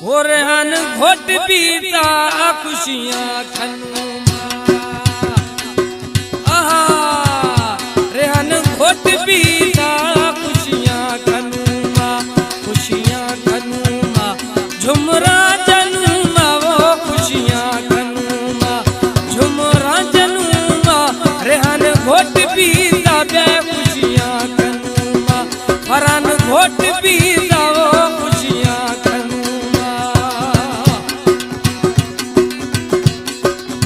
हो रेहान घोट पीता खुशियां खनू रेहान घोट पीता खुशियां खनूमा झुमरा जनूमा वो खुशियां खनूमा झुमरा जनूमा रेहान घोट पीता बे खुशियां खनूमा फरान घोट पीता वो खुशियां खनूमा।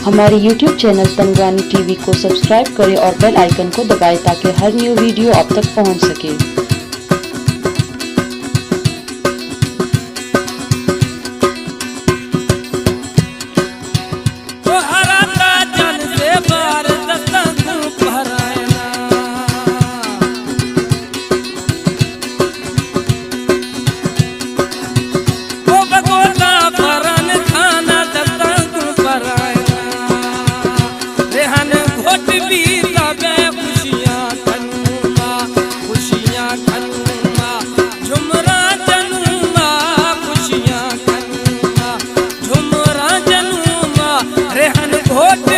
हमारे YouTube चैनल तंगरानी टीवी को सब्सक्राइब करें और बेल आइकन को दबाएं ताकि हर न्यू वीडियो आप तक पहुंच सके। रेहान घोट